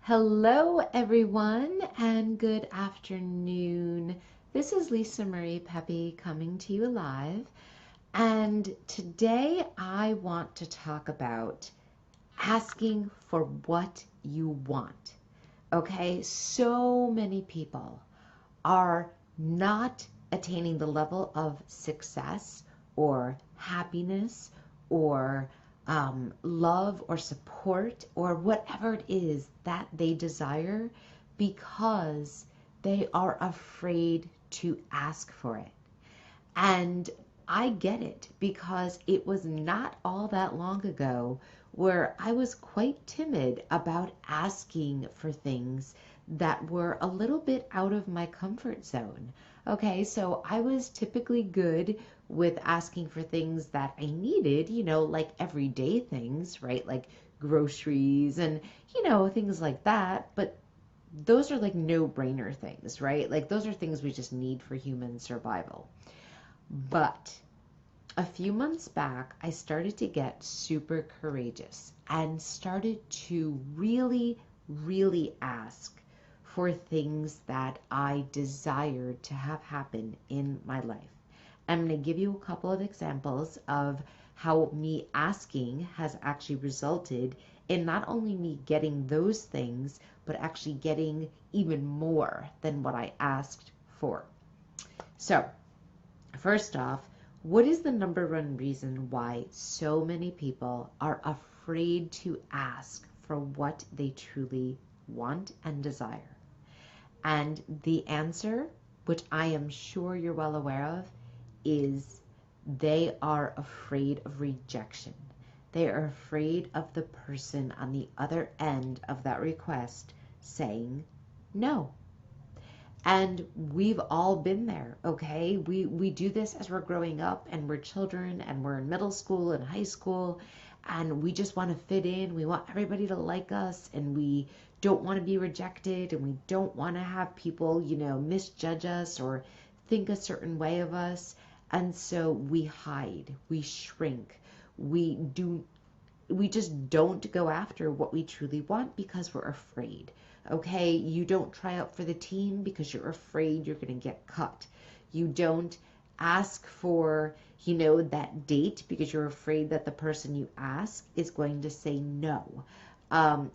Hello, everyone, and good afternoon. This is Lisa Marie Pepe coming to you live, and today I want to talk about asking for what you want. Okay, so many people are not attaining the level of success or happiness or love or support or whatever it is that they desire because they are afraid to ask for it. And I get it because it was not all that long ago where I was quite timid about asking for things that were a little bit out of my comfort zone. Okay, so I was typically good with asking for things that I needed, like everyday things, right? Like groceries and, things like that. But those are like no-brainer things, right? Like those are things we just need for human survival. But a few months back, I started to get super courageous and started to really ask for things that I desired to have happen in my life. I'm going to give you a couple of examples of how me asking has actually resulted in not only me getting those things, but actually getting even more than what I asked for. So, first off, what is the number one reason why so many people are afraid to ask for what they truly want and desire? And the answer, which I am sure you're well aware of, is they are afraid of rejection. They are afraid of the person on the other end of that request saying no. And we've all been there, okay? We do this as we're growing up and we're children and we're in middle school and high school and we just want to fit in. We want everybody to like us and we don't want to be rejected and we don't want to have people, misjudge us or think a certain way of us. And so we hide, we shrink, we just don't go after what we truly want because we're afraid. Okay, you don't try out for the team because you're afraid you're going to get cut. You don't ask for, that date because you're afraid that the person you ask is going to say no.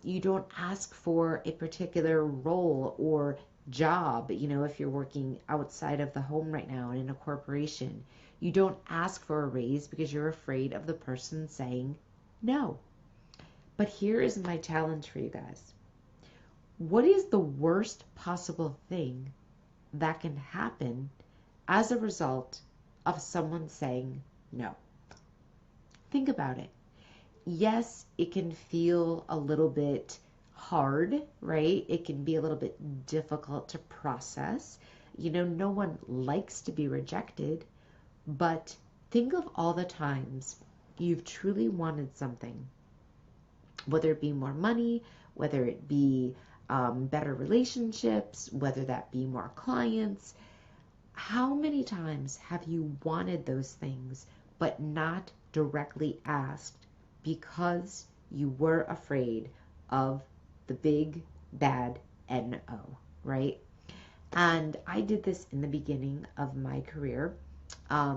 You don't ask for a particular role or job, if you're working outside of the home right now and in a corporation. You don't ask for a raise because you're afraid of the person saying no. But here is my challenge for you guys. What is the worst possible thing that can happen as a result of someone saying no? Think about it. Yes, it can feel a little bit hard, right? It can be a little bit difficult to process. No one likes to be rejected, but think of all the times you've truly wanted something, whether it be more money, whether it be better relationships, whether that be more clients. How many times have you wanted those things but not directly asked because you were afraid of the big bad no, right? And I did this in the beginning of my career.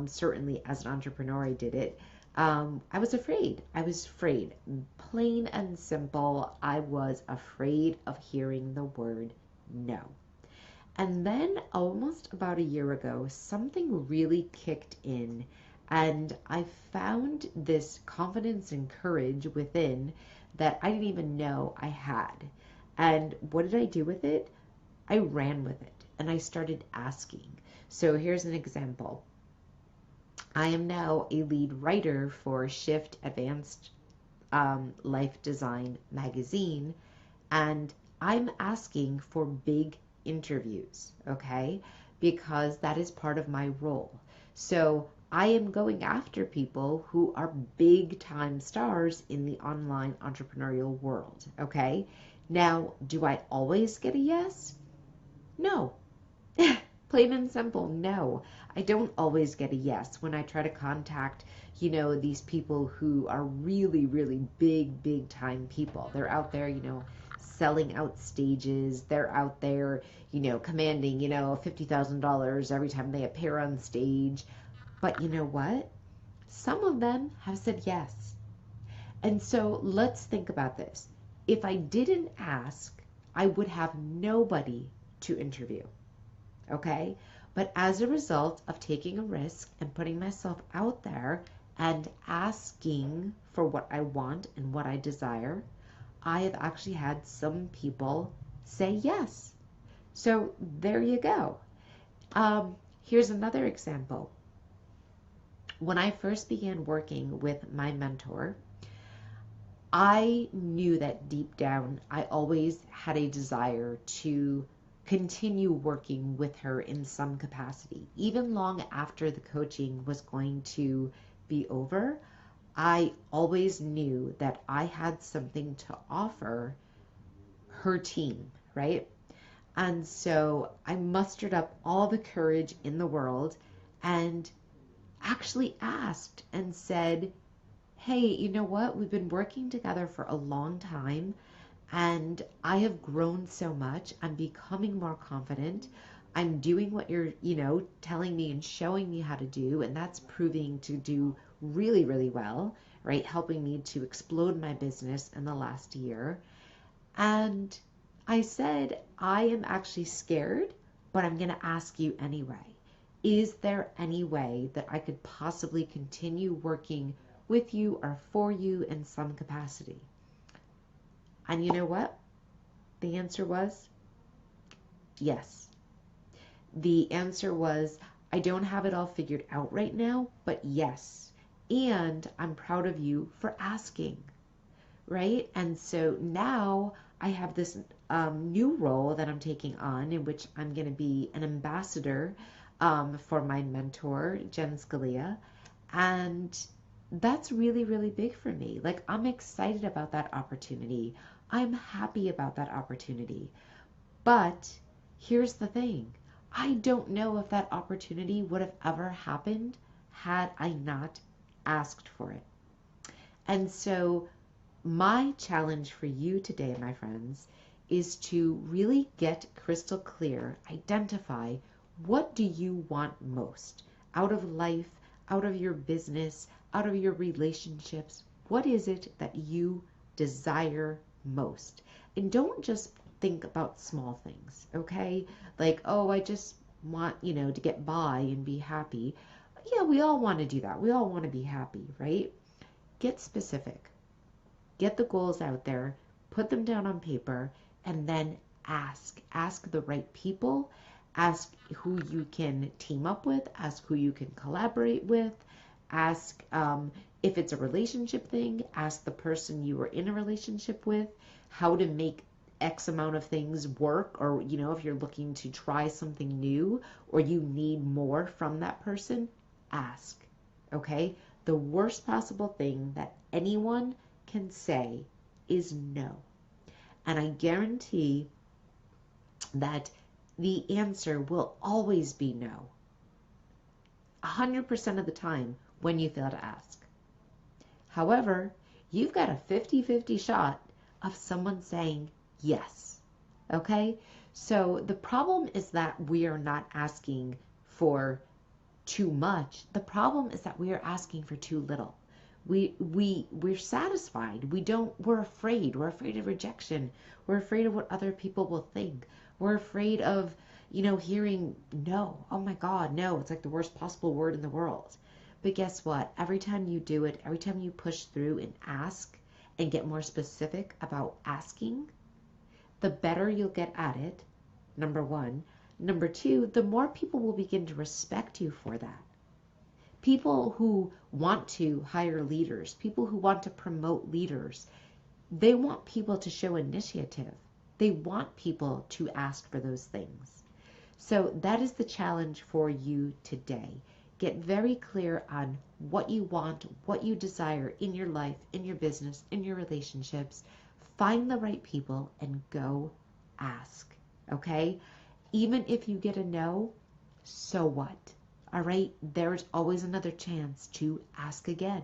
Certainly as an entrepreneur, I did it. I was afraid. I was afraid. Plain and simple, I was afraid of hearing the word no. And then almost about a year ago, something really kicked in and I found this confidence and courage within that I didn't even know I had. And what did I do with it? I ran with it and I started asking. So here's an example. I am now a lead writer for Shift Advanced Life Design magazine, and I'm asking for big interviews, okay? Because that is part of my role. So I am going after people who are big time stars in the online entrepreneurial world, okay? Now, do I always get a yes? No. Plain and simple, no. I don't always get a yes when I try to contact, these people who are really big time people. They're out there, selling out stages. They're out there, commanding, $50,000 every time they appear on stage. But you know what? Some of them have said yes. And so let's think about this. If I didn't ask, I would have nobody to interview. Okay? But as a result of taking a risk and putting myself out there and asking for what I want and what I desire, I have actually had some people say yes. So there you go. Here's another example. When I first began working with my mentor, I knew that deep down I always had a desire to continue working with her in some capacity. Even long after the coaching was going to be over, I always knew that I had something to offer her team, right? And so I mustered up all the courage in the world and actually asked and said, hey, you know what? We've been working together for a long time and I have grown so much. I'm becoming more confident. I'm doing what you're, telling me and showing me how to do. And that's proving to do really, really well, right? Helping me to explode my business in the last year. And I said, I am actually scared, but I'm going to ask you anyway. Is there any way that I could possibly continue working with you or for you in some capacity? And you know what? The answer was yes. The answer was, I don't have it all figured out right now, but yes. And I'm proud of you for asking, right? And so now I have this new role that I'm taking on in which I'm going to be an ambassador for my mentor, Jen Scalia. And that's really, really big for me. Like, I'm excited about that opportunity. I'm happy about that opportunity. But here's the thing. I don't know if that opportunity would have ever happened had I not asked for it. And so my challenge for you today, my friends, is to really get crystal clear, identify what do you want most out of life, out of your business, out of your relationships. What is it that you desire most? And don't just think about small things, okay? Like, oh, I just want, to get by and be happy. Yeah, we all want to do that. We all want to be happy, right? Get specific. Get the goals out there, put them down on paper, and then ask. Ask the right people. Ask who you can team up with. Ask who you can collaborate with. Ask if it's a relationship thing. Ask the person you are in a relationship with how to make X amount of things work, or, if you're looking to try something new or you need more from that person, ask. Okay? The worst possible thing that anyone can say is no. And I guarantee that the answer will always be no. 100% of the time when you fail to ask. However, you've got a 50-50 shot of someone saying yes. Okay? So the problem is that we are not asking for too much. The problem is that we are asking for too little. We're satisfied. We're afraid. We're afraid of rejection. We're afraid of what other people will think. We're afraid of, hearing no. Oh my God, no. It's like the worst possible word in the world. But guess what? Every time you do it, every time you push through and ask and get more specific about asking, the better you'll get at it, number one. Number two, the more people will begin to respect you for that. People who want to hire leaders, people who want to promote leaders, they want people to show initiative. They want people to ask for those things. So that is the challenge for you today. Get very clear on what you want, what you desire in your life, in your business, in your relationships. Find the right people and go ask, okay? Even if you get a no, so what? All right, there's always another chance to ask again.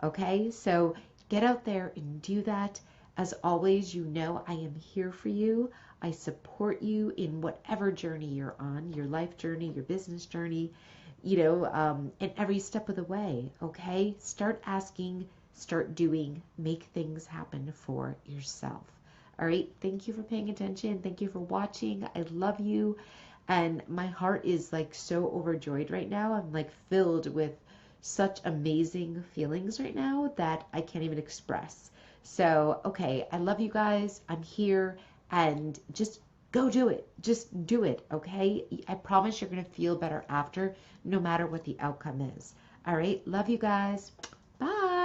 Okay, so get out there and do that. As always, you know I am here for you. I support you in whatever journey you're on, your life journey, your business journey, and every step of the way, okay? Start asking, start doing, make things happen for yourself. All right, thank you for paying attention. Thank you for watching. I love you. And my heart is like so overjoyed right now. I'm like filled with such amazing feelings right now that I can't even express. So, okay, I love you guys. I'm here, and just go do it. Just do it, okay? I promise you're going to feel better after, no matter what the outcome is. All right, love you guys. Bye.